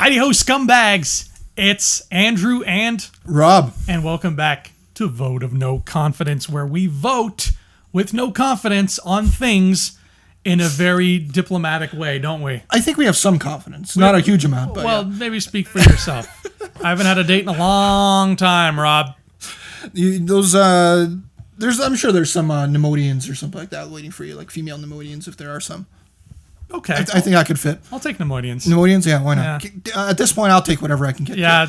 Heidi ho, scumbags! It's Andrew and Rob. And welcome back to Vote of No Confidence, where we vote with no confidence on things in a very diplomatic way, don't we? I think we have some confidence. Not a huge amount, but well, maybe speak for yourself. I haven't had a date in a long time, Rob. I'm sure there's some Nemodians or something like that waiting for you, like female Nemodians, if there are some. Okay. I think I could fit. I'll take Nemodians. Nemodians, yeah, why not? Yeah. At this point, I'll take whatever I can get. Yeah.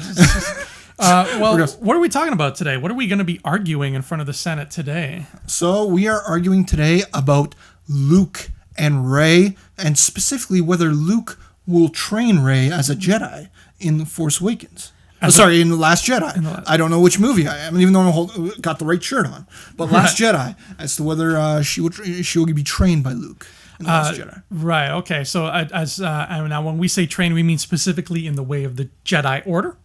Well, what are we talking about today? What are we going to be arguing in front of the Senate today? So we are arguing today about Luke and Rey, and specifically whether Luke will train Rey as a Jedi in The Force Awakens. In The Last Jedi. I don't know which movie I am, even though I got the right shirt on. But Last Jedi, as to whether she will be trained by Luke in The Last Jedi. Right, okay. So now when we say train, we mean specifically in the way of the Jedi Order?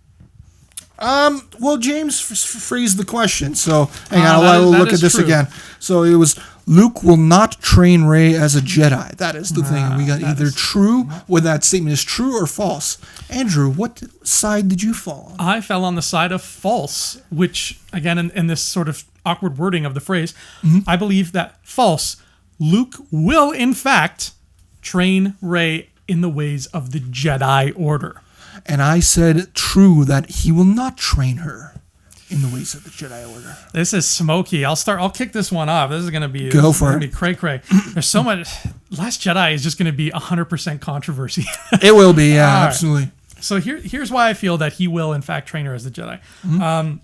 Well, James phrased the question, so hang on, I'll look at this true. Again. So it was, Luke will not train Rey as a Jedi. That is the thing. We got either true, whether that statement is true or false. Andrew, what side did you fall on? I fell on the side of false, which, again, in this sort of awkward wording of the phrase, I believe that false. Luke will, in fact, train Rey in the ways of the Jedi Order. And I said true, that he will not train her in the ways of the Jedi Order. This is smoky. I'll kick this one off. This is going to be cray. There's so much. Last Jedi is just going to be 100% controversy. It will be, yeah, absolutely. Right. So here's why I feel that he will, in fact, train her as the Jedi.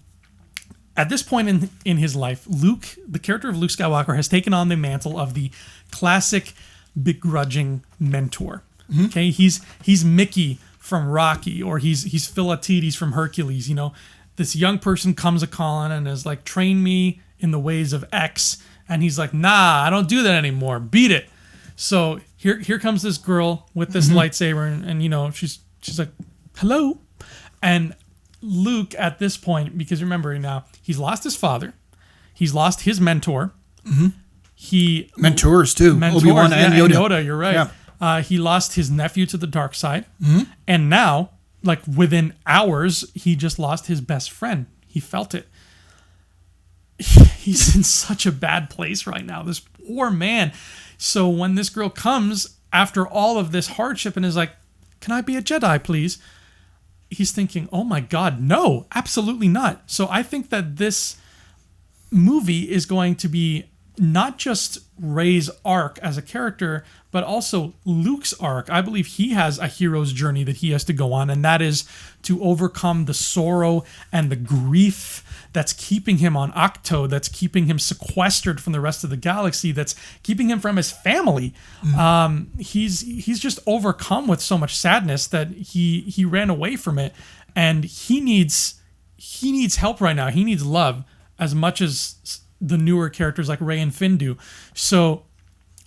At this point in his life, Luke, the character of Luke Skywalker, has taken on the mantle of the classic begrudging mentor. Okay, he's Mickey from Rocky, or he's Philatides from Hercules. You know, this young person comes a calling and is like, train me in the ways of X, and he's like, nah, I don't do that anymore. Beat it. So here comes this girl with this lightsaber, and you know, she's like, hello, and Luke at this point, because remember now, he's lost his father, he's lost his mentor. He mentors too. Obi-Wan and Yoda. You're right. Yeah. He lost his nephew to the dark side, and now, like within hours, he just lost his best friend. He felt it. He's in such a bad place right now, this poor man. So when this girl comes after all of this hardship and is like, can I be a Jedi, please? He's thinking, oh my God, no, absolutely not. So I think that this movie is going to be not just Rey's arc as a character, but also Luke's arc. I believe he has a hero's journey that he has to go on, and that is to overcome the sorrow and the grief that's keeping him on Ahch-To, that's keeping him sequestered from the rest of the galaxy, that's keeping him from his family. He's just overcome with so much sadness that he ran away from it, and he needs help right now. He needs love as much as the newer characters like Rey and Finn do. So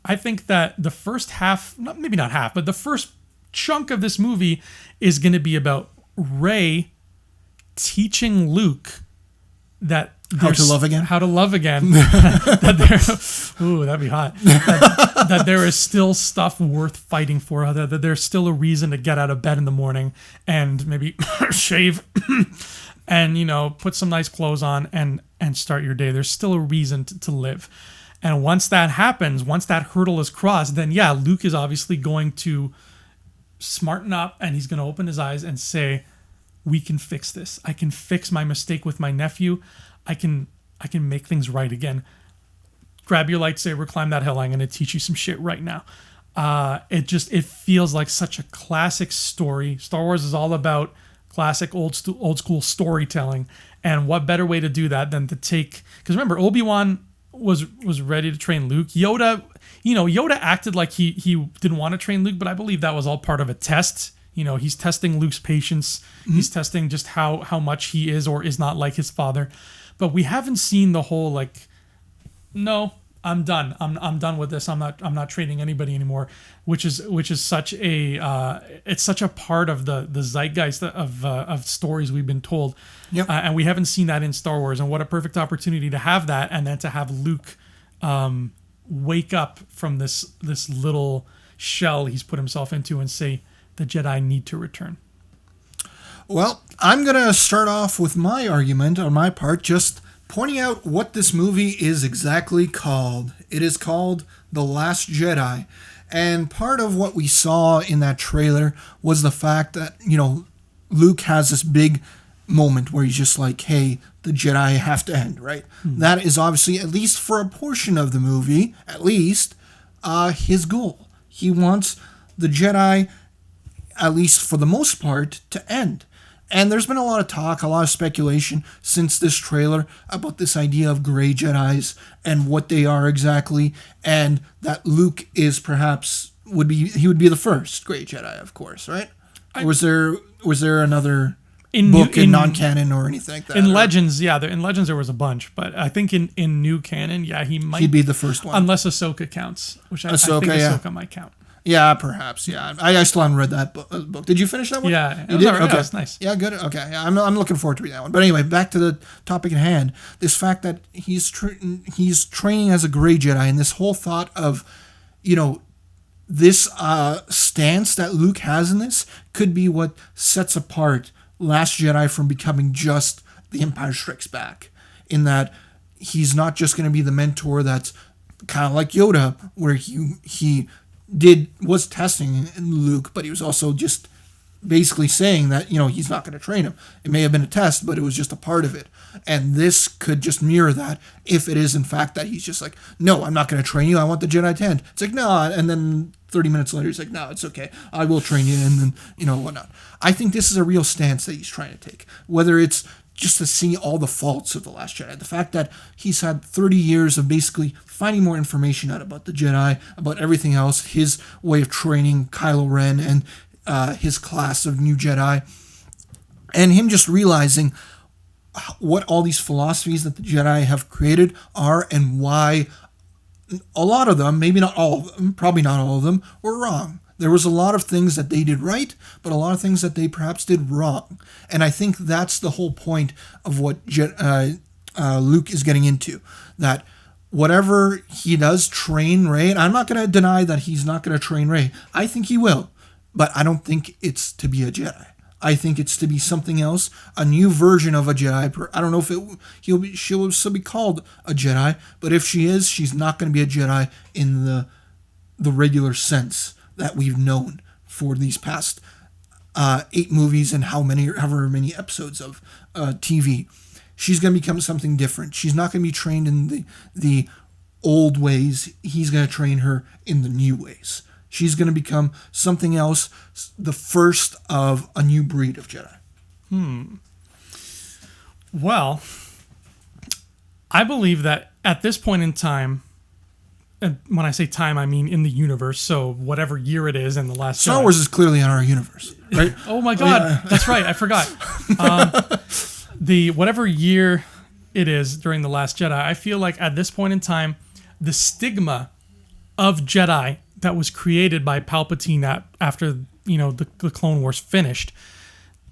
I think that the first half, maybe not half, but the first chunk of this movie is going to be about Rey teaching Luke that how to love again. That'd be hot. That there is still stuff worth fighting for. That there's still a reason to get out of bed in the morning and maybe shave and, you know, put some nice clothes on and start your day. There's still a reason to live. And once that happens, once that hurdle is crossed, then yeah, Luke is obviously going to smarten up, and he's going to open his eyes and say, we can fix this. I can fix my mistake with my nephew. I can make things right again. Grab your lightsaber, climb that hill. I'm going to teach you some shit right now. It feels like such a classic story. Star Wars is all about classic old school storytelling, and what better way to do that than to take, because remember, Obi-Wan was ready to train Luke. Yoda acted like he didn't want to train Luke, but I believe that was all part of a test. You know, he's testing Luke's patience. He's testing just how much he is or is not like his father. But we haven't seen the whole like, no, I'm done. I'm done with this. I'm not training anybody anymore. Which is such a it's such a part of the zeitgeist of stories we've been told. Yep. And we haven't seen that in Star Wars. And what a perfect opportunity to have that, and then to have Luke wake up from this little shell he's put himself into and say, the Jedi need to return. Well, I'm going to start off with my argument on my part, just pointing out what this movie is exactly called. It is called The Last Jedi. And part of what we saw in that trailer was the fact that, Luke has this big moment where he's just like, hey, the Jedi have to end, right? That is obviously, at least for a portion of the movie, at least, his goal. He wants the Jedi, at least for the most part, to end. And there's been a lot of talk, a lot of speculation since this trailer about this idea of gray Jedis and what they are exactly, and that Luke is perhaps would be the first gray Jedi, of course, right? Or was there another book in non-canon or anything like that? In Legends, in Legends there was a bunch, but I think in new canon, he'd be the first one, unless Ahsoka counts, which I think Ahsoka might count. Yeah, perhaps. Yeah, I still haven't read that book. Did you finish that one? Yeah, you did. Right. Okay, yeah, it's nice. Yeah, good. Okay, yeah, I'm looking forward to reading that one. But anyway, back to the topic at hand. This fact that he's training as a gray Jedi, and this whole thought of, this stance that Luke has in this could be what sets apart Last Jedi from becoming just The Empire Strikes Back. In that he's not just going to be the mentor that's kind of like Yoda, where he was testing Luke, but he was also just basically saying that, he's not going to train him. It may have been a test, but it was just a part of it. And this could just mirror that if it is in fact that he's just like, no, I'm not going to train you. I want the Jedi to end. It's like, no. And then 30 minutes later, he's like, no, it's okay. I will train you. And then, whatnot. I think this is a real stance that he's trying to take, whether it's just to see all the faults of The Last Jedi. The fact that he's had 30 years of basically finding more information out about the Jedi, about everything else, his way of training Kylo Ren and his class of new Jedi, and him just realizing what all these philosophies that the Jedi have created are and why a lot of them, maybe not all of them, probably not all of them, were wrong. There was a lot of things that they did right, but a lot of things that they perhaps did wrong. And I think that's the whole point of what Luke is getting into. That whatever he does train Rey, and I'm not going to deny that he's not going to train Rey. I think he will, but I don't think it's to be a Jedi. I think it's to be something else, a new version of a Jedi. I don't know if she'll still be called a Jedi, but if she is, she's not going to be a Jedi in the regular sense that we've known for these past 8 movies and however many episodes of TV. She's going to become something different. She's not going to be trained in the old ways. He's going to train her in the new ways. She's going to become something else, the first of a new breed of Jedi. Well, I believe that at this point in time, and when I say time, I mean in the universe, so whatever year it is in the last Star Wars is clearly in our universe, right? Oh my God, that's right, I forgot. Whatever year it is during the Last Jedi, I feel like at this point in time, the stigma of Jedi that was created by Palpatine after the Clone Wars finished,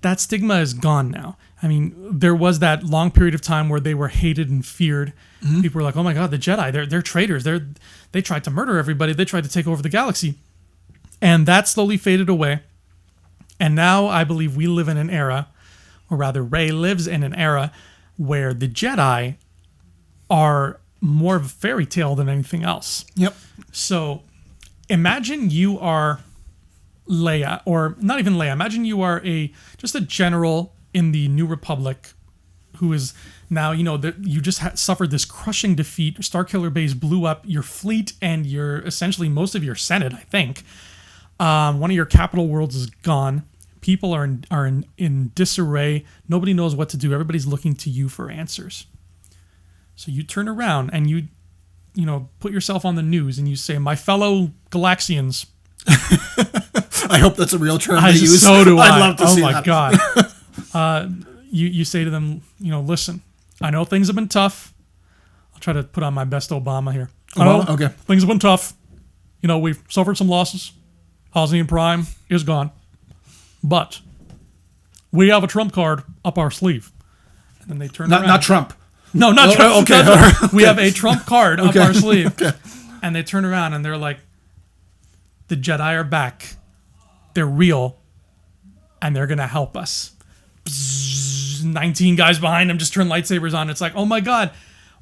that stigma is gone now. I mean, there was that long period of time where they were hated and feared. Mm-hmm. People were like, "Oh my God, the Jedi! They're traitors. They tried to murder everybody. They tried to take over the galaxy," and that slowly faded away. And now I believe we live in an era, or rather, Rey lives in an era where the Jedi are more of a fairy tale than anything else. Yep. So, imagine you are Leia, or not even Leia. Imagine you are just a general in the New Republic who is now, you just suffered this crushing defeat. Starkiller Base blew up your fleet and essentially most of your Senate, I think. One of your capital worlds is gone. People are in disarray. Nobody knows what to do. Everybody's looking to you for answers. So you turn around and you put yourself on the news and you say, "My fellow Galaxians." I hope that's a real term to use. So do I. I'd love to see that. Oh my God. You say to them, listen, I know things have been tough. I'll try to put on my best Obama here. Obama? Okay. Things have been tough. We've suffered some losses. Hosnian Prime is gone. But we have a trump card up our sleeve. And then they turn around. Not Trump. No, not Trump. Okay. Okay. We have a trump card up our sleeve. Okay. And they turn around and they're like, the Jedi are back. They're real. And they're going to help us. just 19 guys behind him just turn lightsabers on. It's like, oh my God,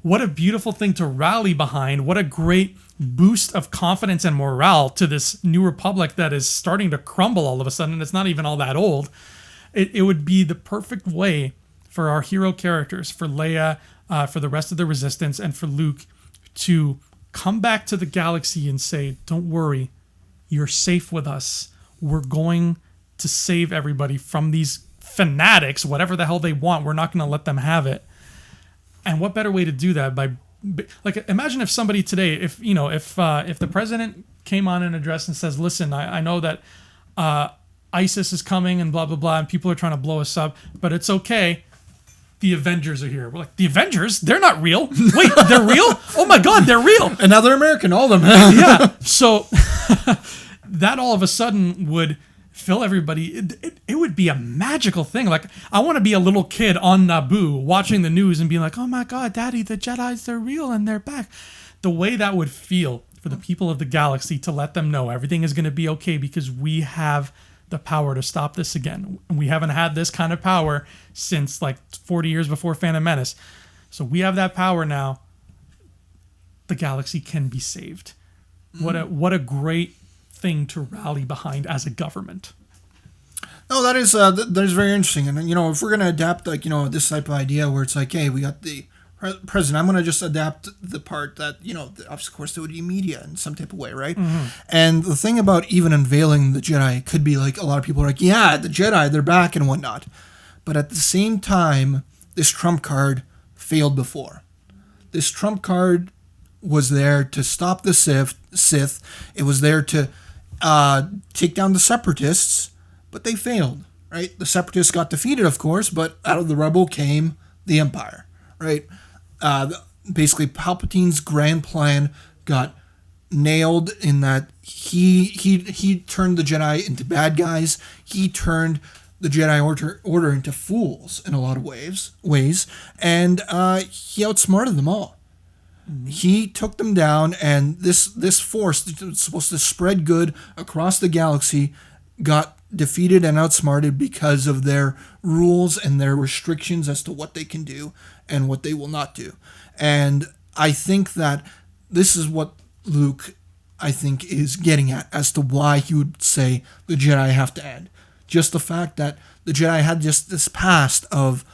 what a beautiful thing to rally behind. What a great boost of confidence and morale to this new republic that is starting to crumble all of a sudden. And it's not even all that old. It would be the perfect way for our hero characters, for Leia, for the rest of the Resistance, and for Luke to come back to the galaxy and say, don't worry, you're safe with us. We're going to save everybody from these fanatics, whatever the hell they want. We're not going to let them have it. And what better way to do that by, like, imagine if somebody today, if the president came on an address and says, listen, I know that ISIS is coming and blah, blah, blah, and people are trying to blow us up, but it's okay. The Avengers are here. We're like, the Avengers? They're not real. Wait, they're real? Oh my God, they're real. And now they're American, all of them. Yeah. So that all of a sudden would fill everybody. It would be a magical thing. Like, I want to be a little kid on Naboo watching the news and being like, oh my God, Daddy, the Jedis, they're real and they're back. The way that would feel for the people of the galaxy to let them know everything is going to be okay because we have the power to stop this again. We haven't had this kind of power since like 40 years before Phantom Menace. So we have that power now. The galaxy can be saved. What a great thing to rally behind as a government. No, that is very interesting. And, if we're going to adapt, like, this type of idea where it's like, hey, we got the president, I'm going to just adapt the part that, of course, there would be media in some type of way, right? Mm-hmm. And the thing about even unveiling the Jedi could be like, a lot of people are like, yeah, the Jedi, they're back and whatnot. But at the same time, this trump card failed before. This trump card was there to stop the Sith. It was there to take down the Separatists, but they failed, right? The Separatists got defeated, of course, but out of the rebel came the Empire, right? Basically, Palpatine's grand plan got nailed in that he turned the Jedi into bad guys. He turned the Jedi Order into fools in a lot of ways, and he outsmarted them all. Mm-hmm. He took them down, and this force that's supposed to spread good across the galaxy got defeated and outsmarted because of their rules and their restrictions as to what they can do and what they will not do. And I think that this is what Luke, I think, is getting at as to why he would say the Jedi have to end. Just the fact that the Jedi had just this past of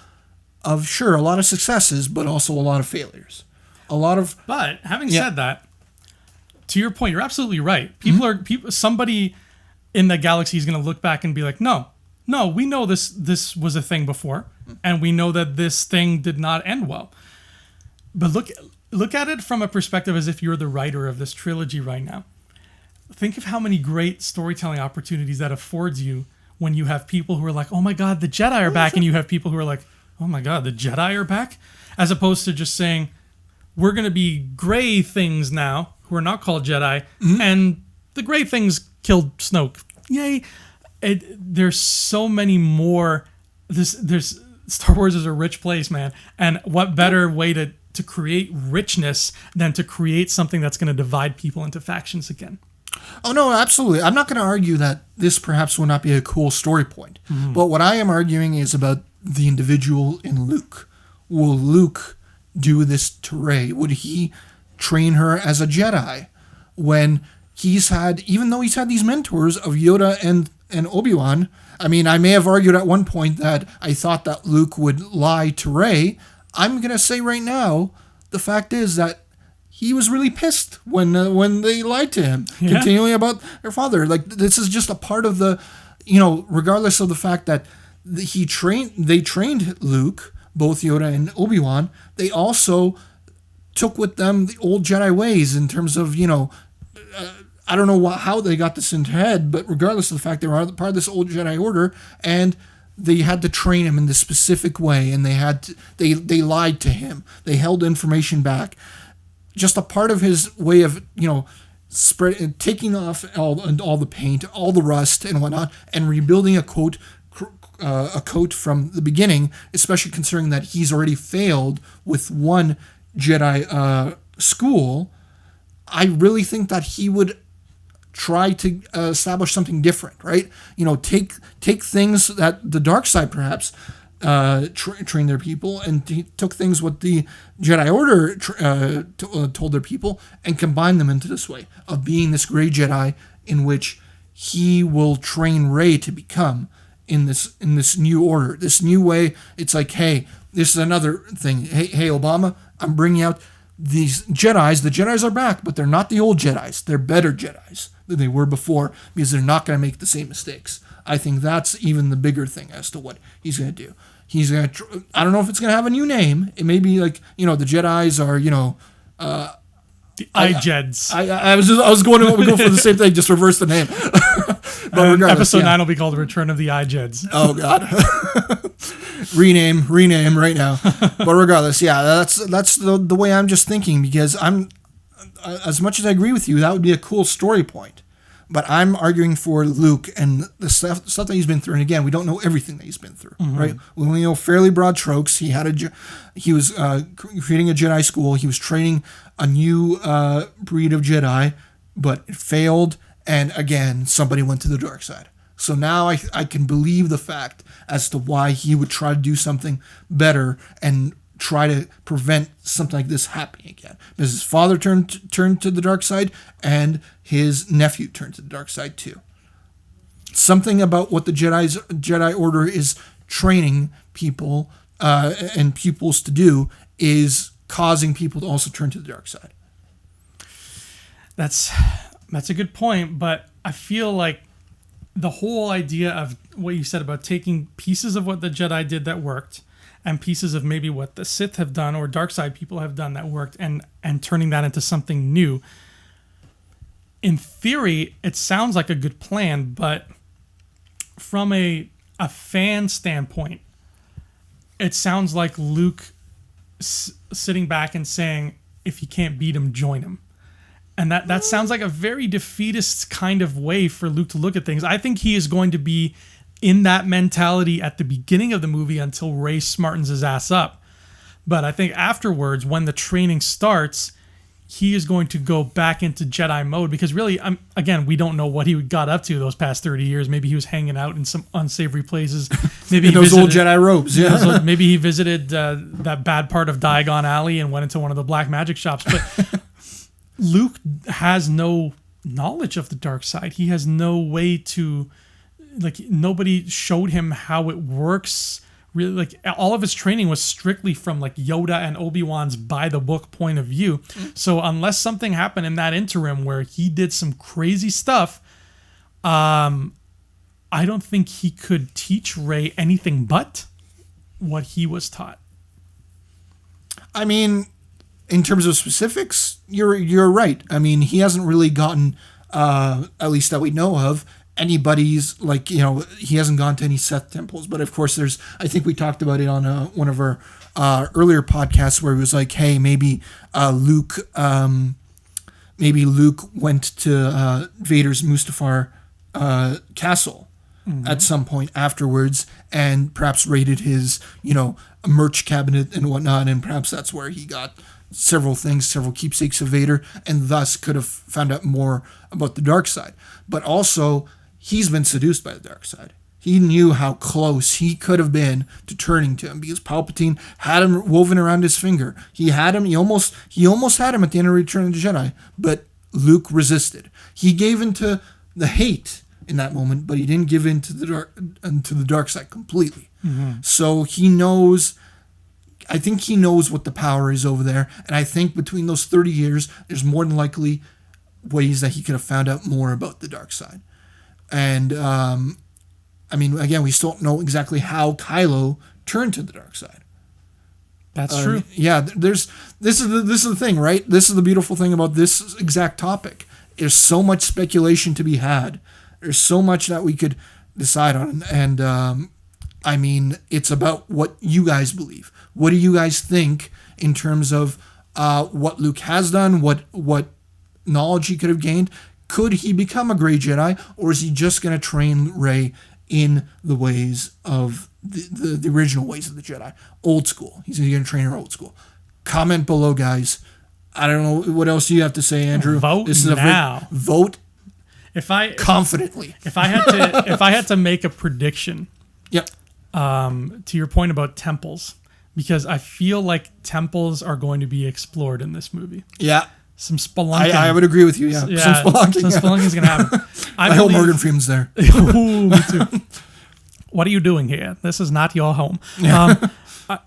sure, a lot of successes, but also a lot of failures. But having said that, to your point, you're absolutely right. Somebody in the galaxy is going to look back and be like, no, we know this was a thing before, and we know that this thing did not end well. But look at it from a perspective as if you're the writer of this trilogy right now. Think of how many great storytelling opportunities that affords you when you have people who are like, oh my God, the Jedi are back, and you have people who are like, oh my God, the Jedi are back? As opposed to just saying, we're going to be gray things now, who are not called Jedi, and the gray things killed Snoke. Yay. There's so many more. There's Star Wars is a rich place, man. And what better way to create richness than to create something that's going to divide people into factions again? Oh, no, absolutely. I'm not going to argue that this perhaps will not be a cool story point. Mm-hmm. But what I am arguing is about the individual in Luke. Will Luke do this to Rey? Would he train her as a Jedi when even though he's had these mentors of Yoda and Obi-Wan? I mean, I may have argued at one point that I thought that Luke would lie to Rey. I'm going to say right now, the fact is that he was really pissed when they lied to him, continually about their father. Like, this is just a part of the, regardless of the fact that they trained Luke, both Yoda and Obi-Wan, they also took with them the old Jedi ways in terms of, I don't know how they got this into head, but regardless of the fact they were part of this old Jedi Order, and they had to train him in this specific way, and they lied to him. They held information back. Just a part of his way of, taking off all the paint, all the rust and whatnot, and rebuilding a coat from the beginning, especially considering that he's already failed with one Jedi school. I really think that he would try to establish something different, right? Take things that the dark side perhaps train their people, and he took things what the Jedi Order told their people and combined them into this way of being this gray Jedi in which he will train Rey to become in this new order, this new way. It's like, hey, this is another thing. Hey, Obama, I'm bringing out these Jedis. The Jedis are back, but they're not the old Jedis. They're better Jedis than they were before because they're not going to make the same mistakes. I think that's even the bigger thing as to what he's going to do. He's going to, I don't know if it's going to have a new name. It may be like, the Jedis are, the iJeds. I was going to go for the same thing, just reverse the name. But episode 9 will be called The Return of the iJeds. Oh God. rename right now. But regardless, that's the way I'm just thinking, because I'm, as much as I agree with you, that would be a cool story point. But I'm arguing for Luke and the stuff that he's been through. And again, we don't know everything that he's been through, right? We only know fairly broad strokes. He was creating a Jedi school. He was training a new breed of Jedi, but it failed. And again, somebody went to the dark side. So now I can believe the fact as to why he would try to do something better and try to prevent something like this happening again. Because his father turned to the dark side, and his nephew turned to the dark side too. Something about what the Jedi Order is training people and pupils to do is causing people to also turn to the dark side. That's a good point, but I feel like the whole idea of what you said about taking pieces of what the Jedi did that worked and pieces of maybe what the Sith have done or dark side people have done that worked and turning that into something new. In theory, it sounds like a good plan, but from a fan standpoint, it sounds like Luke sitting back and saying, if you can't beat him, join him. And that sounds like a very defeatist kind of way for Luke to look at things. I think he is going to be in that mentality at the beginning of the movie until Rey smartens his ass up. But I think afterwards, when the training starts, he is going to go back into Jedi mode, because really, again, we don't know what he got up to those past 30 years. Maybe he was hanging out in some unsavory places. Maybe in those old Jedi robes, yeah. Maybe he visited that bad part of Diagon Alley and went into one of the black magic shops. But Luke has no knowledge of the dark side. He has no way to, nobody showed him how it works. Really, all of his training was strictly from Yoda and Obi-Wan's by the book point of view. So unless something happened in that interim where he did some crazy stuff, I don't think he could teach Rey anything but what he was taught. I mean, in terms of specifics, you're right. I mean, he hasn't really gotten, at least that we know of, anybody's he hasn't gone to any Sith temples. But of course, I think we talked about it on one of our earlier podcasts where it was like, hey, maybe Luke went to Vader's Mustafar castle at some point afterwards, and perhaps raided his merch cabinet and whatnot, and perhaps that's where he got several keepsakes of Vader, and thus could have found out more about the dark side. But also, he's been seduced by the dark side. He knew how close he could have been to turning to him, because Palpatine had him woven around his finger. He had him. He almost had him at the end of Return of the Jedi, but Luke resisted. He gave in to the hate in that moment, but he didn't give in to the dark side completely. Mm-hmm. So he knows. I think he knows what the power is over there, and I think between those 30 years, there's more than likely ways that he could have found out more about the dark side. And I mean, again, we still don't know exactly how Kylo turned to the dark side. That's true. Yeah, this is the thing, right? This is the beautiful thing about this exact topic. There's so much speculation to be had. There's so much that we could decide on, and I mean, it's about what you guys believe. What do you guys think in terms of what Luke has done, what knowledge he could have gained? Could he become a gray Jedi, or is he just going to train Rey in the ways of the original ways of the Jedi? Old school. He's going to train her old school. Comment below, guys. I don't know what else you have to say, Andrew. Vote now. Vote confidently. If I had to make a prediction. Yep. to your point about temples, because I feel like temples are going to be explored in this movie. Yeah. Some spelunking. I would agree with you, yeah. Some spelunking. Some spelunking is going to happen. I hope Morgan Freeman's there. Ooh, me too. What are you doing here? This is not your home. Yeah.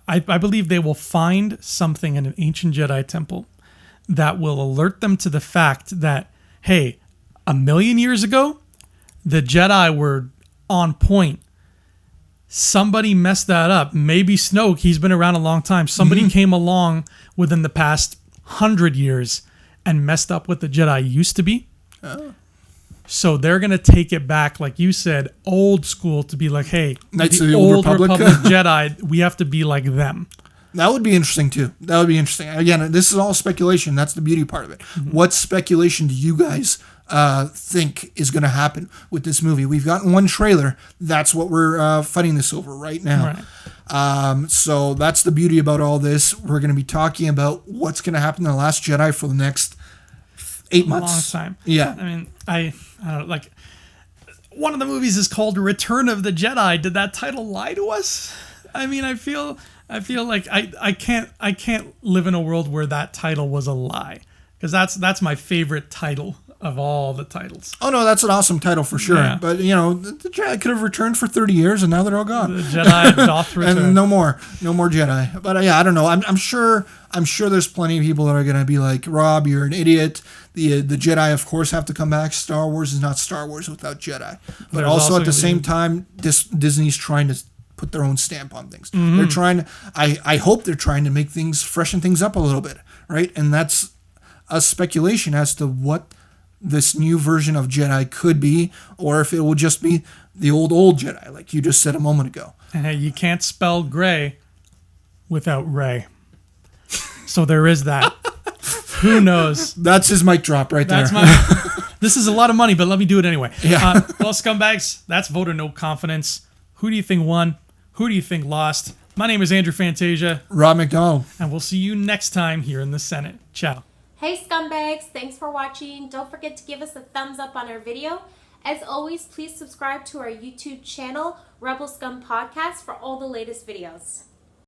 I believe they will find something in an ancient Jedi temple that will alert them to the fact that, hey, 1,000,000 years ago, the Jedi were on point. Somebody messed that up. Maybe Snoke, he's been around a long time. Somebody came along within the past 100 years and messed up what the Jedi used to be. Oh. So they're going to take it back, like you said, old school, to be like, hey, Knights the of the old Republic Jedi, we have to be like them. That would be interesting, too. That would be interesting. Again, this is all speculation. That's the beauty part of it. Mm-hmm. What speculation do you guys think is going to happen with this movie? We've gotten one trailer. That's what we're fighting this over right now. Right. So that's the beauty about all this. We're going to be talking about what's going to happen in The Last Jedi for the next 8 months. A long time. Yeah. I mean, I don't know, like, one of the movies is called Return of the Jedi. Did that title lie to us? I mean, I feel like I can't live in a world where that title was a lie, because that's my favorite title of all the titles. Oh no, that's an awesome title for sure. Yeah. But the Jedi could have returned for 30 years and now they're all gone. The Jedi doth return. And no more Jedi. But I don't know. I'm sure there's plenty of people that are going to be like, Rob, you're an idiot. The Jedi, of course, have to come back. Star Wars is not Star Wars without Jedi. But also at the same time, Disney's trying to put their own stamp on things. Mm-hmm. They're trying. I hope they're trying to make things, freshen things up a little bit, right? And that's a speculation as to what this new version of Jedi could be, or if it will just be the old Jedi, like you just said a moment ago. And hey, you can't spell gray without Rey. So there is that. Who knows? That's his mic drop right there. This is a lot of money, but let me do it anyway. Yeah. Well, scumbags, that's voter no confidence. Who do you think won? Who do you think lost? My name is Andrew Fantasia. Rob McDonald. And we'll see you next time here in the Senate. Ciao. Hey scumbags, thanks for watching. Don't forget to give us a thumbs up on our video. As always, please subscribe to our YouTube channel, Rebel Scum Podcast, for all the latest videos.